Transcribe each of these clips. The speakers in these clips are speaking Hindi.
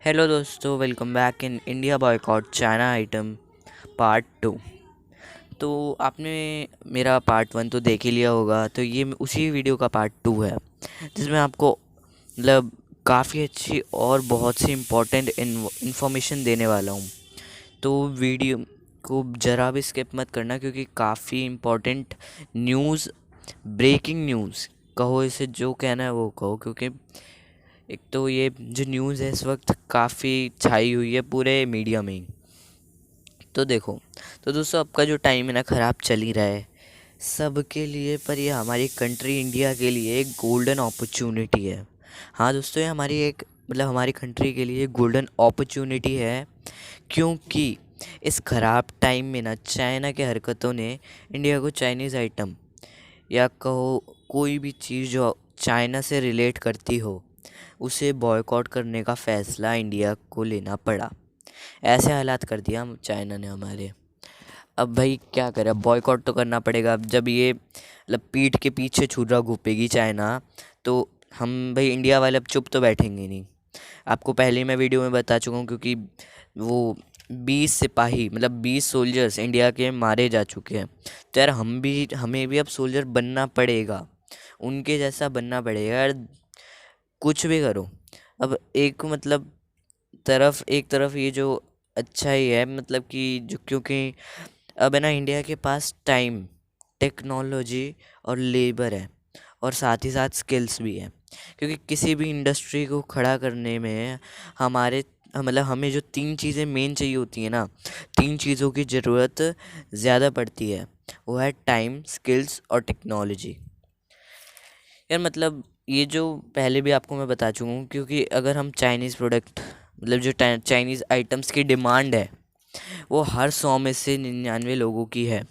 हेलो दोस्तों, welcome back in India boycott China item part 2। तो आपने मेरा पार्ट 1 तो देख ही लिया होगा, तो ये उसी वीडियो का पार्ट 2 है जिसमें आपको मतलब काफ़ी अच्छी और बहुत सी इम्पोर्टेंट इन्फॉर्मेशन देने वाला हूँ। तो वीडियो को ज़रा भी स्किप मत करना, क्योंकि काफ़ी इम्पोर्टेंट न्यूज़, ब्रेकिंग न्यूज़ कहो, इसे जो कहना है वो कहो, क्योंकि एक तो ये जो न्यूज़ है इस वक्त काफ़ी छाई हुई है पूरे मीडिया में ही। तो देखो, तो दोस्तों आपका जो टाइम है ना ख़राब चल ही रहा है सबके लिए, पर ये हमारी कंट्री इंडिया के लिए एक गोल्डन अपॉर्चुनिटी है। हाँ दोस्तों, ये हमारी एक मतलब हमारी कंट्री के लिए गोल्डन अपॉर्चुनिटी है, क्योंकि इस ख़राब टाइम में ना चाइना के हरकतों ने इंडिया को चाइनीज़ आइटम या कहो कोई भी चीज़ जो चाइना से रिलेट करती हो उसे बॉयकॉट करने का फ़ैसला इंडिया को लेना पड़ा। ऐसे हालात कर दिया हम चाइना ने हमारे। अब भाई क्या करें, अब बॉयकॉट तो करना पड़ेगा। अब जब ये मतलब पीठ के पीछे छुरा घूपेगी चाइना, तो हम भाई इंडिया वाले अब चुप तो बैठेंगे नहीं। आपको पहले ही मैं वीडियो में बता चुका हूँ, क्योंकि वो 20 सिपाही मतलब 20 सोल्जर्स इंडिया के मारे जा चुके हैं। तो यार हमें भी अब सोल्जर बनना पड़ेगा, उनके जैसा बनना पड़ेगा यार। कुछ भी करो। अब एक तरफ ये जो अच्छा ही है, मतलब कि जो, क्योंकि अब है ना इंडिया के पास टाइम, टेक्नोलॉजी और लेबर है, और साथ ही साथ स्किल्स भी है। क्योंकि किसी भी इंडस्ट्री को खड़ा करने में हमारे मतलब हमें जो तीन चीज़ें मेन चाहिए होती हैं ना, तीन चीज़ों की ज़रूरत ज़्यादा पड़ती है। वो है टाइम, स्किल्स और टेक्नोलॉजी। यार मतलब ये जो पहले भी आपको मैं बता चुका हूँ, क्योंकि अगर हम चाइनीज़ प्रोडक्ट मतलब जो चाइनीज़ आइटम्स की डिमांड है वो हर 100 में से 99 लोगों की है।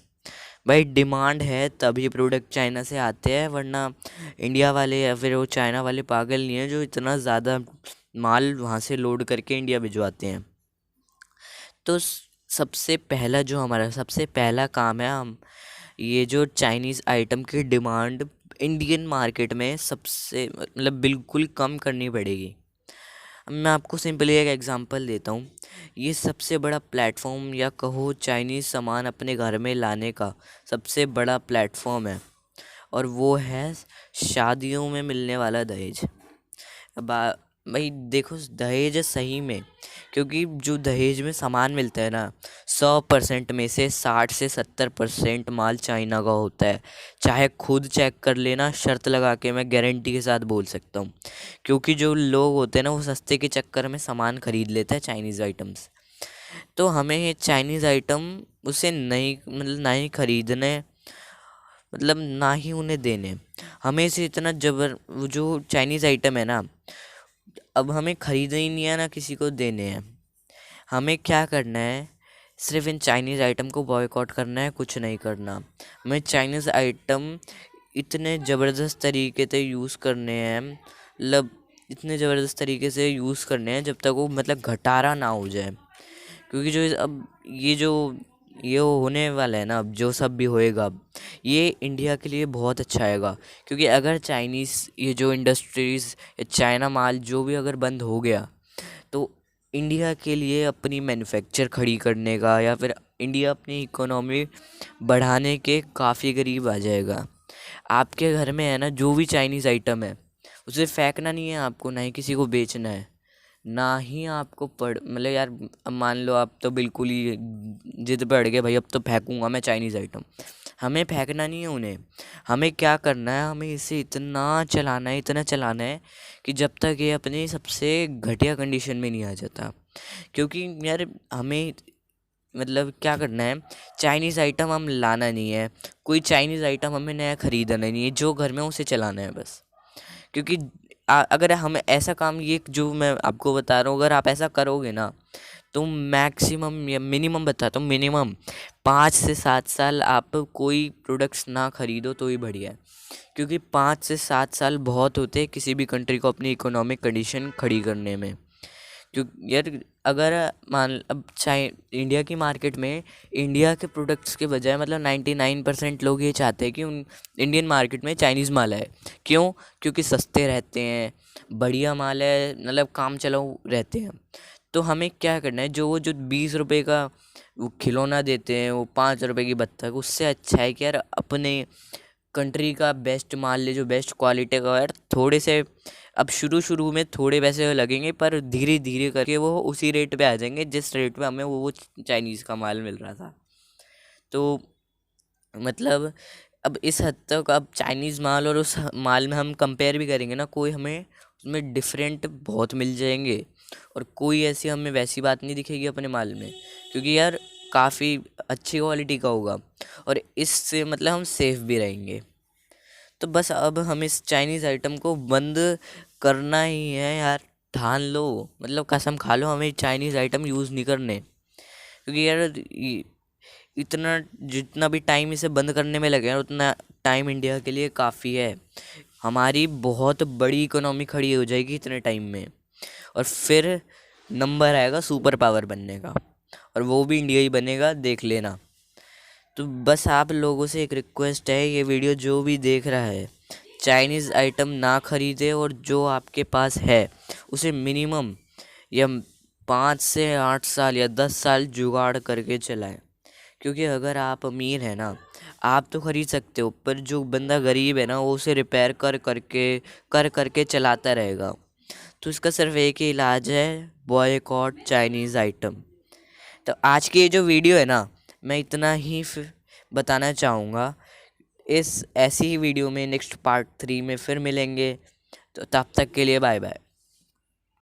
भाई डिमांड है तभी प्रोडक्ट चाइना से आते हैं, वरना इंडिया वाले या फिर वो चाइना वाले पागल नहीं है जो इतना ज़्यादा माल वहाँ से लोड करके इंडिया भिजवाते हैं। तो सबसे पहला काम है, हम ये जो चाइनीज़ आइटम की डिमांड इंडियन मार्केट में सबसे मतलब बिल्कुल कम करनी पड़ेगी। अब मैं आपको सिंपली एक एग्जांपल देता हूँ। ये सबसे बड़ा प्लेटफॉर्म या कहो चाइनीज़ सामान अपने घर में लाने का सबसे बड़ा प्लेटफॉर्म है, और वो है शादियों में मिलने वाला दहेज। अब भाई देखो, दहेज सही में, क्योंकि जो दहेज में सामान मिलता है ना, 100% में से 60 से 70% माल चाइना का होता है। चाहे खुद चेक कर लेना, शर्त लगा के मैं गारंटी के साथ बोल सकता हूँ। क्योंकि जो लोग होते हैं ना वो सस्ते के चक्कर में सामान खरीद लेते हैं चाइनीज़ आइटम्स। तो हमें ये चाइनीज़ आइटम उसे नहीं मतलब ना ही खरीदने, मतलब ना ही उन्हें देने। हमें से इतना जबर वो जो चाइनीज़ आइटम है ना, अब हमें खरीदना ही नहीं है ना किसी को देने हैं। हमें क्या करना है, सिर्फ इन चाइनीज़ आइटम को बॉयकॉट करना है, कुछ नहीं करना। हमें चाइनीज़ आइटम इतने ज़बरदस्त तरीके से यूज़ करने हैं, मतलब इतने ज़बरदस्त तरीके से यूज़ करने हैं जब तक वो मतलब घटारा ना हो जाए। क्योंकि जो अब ये होने वाला है ना, अब जो सब भी होएगा अब ये इंडिया के लिए बहुत अच्छा आएगा। क्योंकि अगर चाइनीज़ ये जो इंडस्ट्रीज़ या चाइना माल जो भी अगर बंद हो गया, तो इंडिया के लिए अपनी मैन्युफैक्चर खड़ी करने का या फिर इंडिया अपनी इकोनॉमी बढ़ाने के काफ़ी करीब आ जाएगा। आपके घर में है ना जो भी चाइनीज़ आइटम है, उसे फेंकना नहीं है आपको, ना ही किसी को बेचना है, ना ही आपको पड़ मतलब यार, अब मान लो आप तो बिल्कुल ही जिद पे अड़ गए, भाई अब तो फेंकूंगा मैं चाइनीज़ आइटम। हमें फेंकना नहीं है उन्हें। हमें क्या करना है, हमें इसे इतना चलाना है कि जब तक ये अपनी सबसे घटिया कंडीशन में नहीं आ जाता। क्योंकि यार हमें मतलब क्या करना है, चाइनीज़ आइटम हम लाना नहीं है, कोई चाइनीज़ आइटम हमें नया खरीदना नहीं है, जो घर में है उसे चलाना है बस। क्योंकि अगर हम ऐसा काम, ये जो मैं आपको बता रहा हूँ, अगर आप ऐसा करोगे ना, तो मैक्सिमम या मिनिमम बताता हूँ, मिनिमम 5 से 7 साल आप कोई प्रोडक्ट्स ना खरीदो तो ही बढ़िया है। क्योंकि 5 से 7 साल बहुत होते हैं किसी भी कंट्री को अपनी इकोनॉमिक कंडीशन खड़ी करने में। क्यों यार, अगर मान अब इंडिया की मार्केट में इंडिया के प्रोडक्ट्स के बजाय मतलब 99% लोग ये चाहते हैं कि उन इंडियन मार्केट में चाइनीज़ माल है। क्यों? क्योंकि सस्ते रहते हैं, बढ़िया माल है, मतलब काम चलाऊ रहते हैं। तो हमें क्या करना है, जो 20 रुपए का वो खिलौना देते हैं, वो 5 रुपए की बत्तख, उससे अच्छा है कि यार अपने कंट्री का बेस्ट माल ले, जो बेस्ट क्वालिटी का हो यार। थोड़े से अब शुरू शुरू में थोड़े पैसे लगेंगे, पर धीरे धीरे करके वो उसी रेट पे आ जाएंगे जिस रेट पे हमें वो चाइनीज़ का माल मिल रहा था। तो मतलब अब इस हद तक अब चाइनीज़ माल और उस माल में हम कंपेयर भी करेंगे ना, कोई हमें उसमें डिफरेंट बहुत मिल जाएंगे, और कोई ऐसी हमें वैसी बात नहीं दिखेगी अपने माल में, क्योंकि यार काफ़ी अच्छी क्वालिटी का होगा, और इससे मतलब हम सेफ भी रहेंगे। तो बस अब हम इस चाइनीज़ आइटम को बंद करना ही है यार, ठान लो, मतलब कसम खा लो, हमें चाइनीज़ आइटम यूज़ नहीं करने। क्योंकि यार इतना जितना भी टाइम इसे बंद करने में लगेगा उतना टाइम इंडिया के लिए काफ़ी है। हमारी बहुत बड़ी इकोनॉमी खड़ी हो जाएगी इतने टाइम में, और फिर नंबर आएगा सुपर पावर बनने का, और वो भी इंडिया ही बनेगा, देख लेना। तो बस आप लोगों से एक रिक्वेस्ट है, ये वीडियो जो भी देख रहा है, चाइनीज़ आइटम ना खरीदे, और जो आपके पास है उसे मिनिमम या 5 से 8 साल या 10 साल जुगाड़ करके चलाएं। क्योंकि अगर आप अमीर हैं ना, आप तो खरीद सकते हो, पर जो बंदा गरीब है ना, वो उसे रिपेयर कर करके चलाता रहेगा। तो इसका सिर्फ एक ही इलाज है, बॉयकॉट चाइनीज़ आइटम। तो आज की ये जो वीडियो है ना, मैं इतना ही बताना चाहूँगा। इस ऐसी ही वीडियो में नेक्स्ट पार्ट 3 में फिर मिलेंगे। तो तब तक के लिए बाय बाय।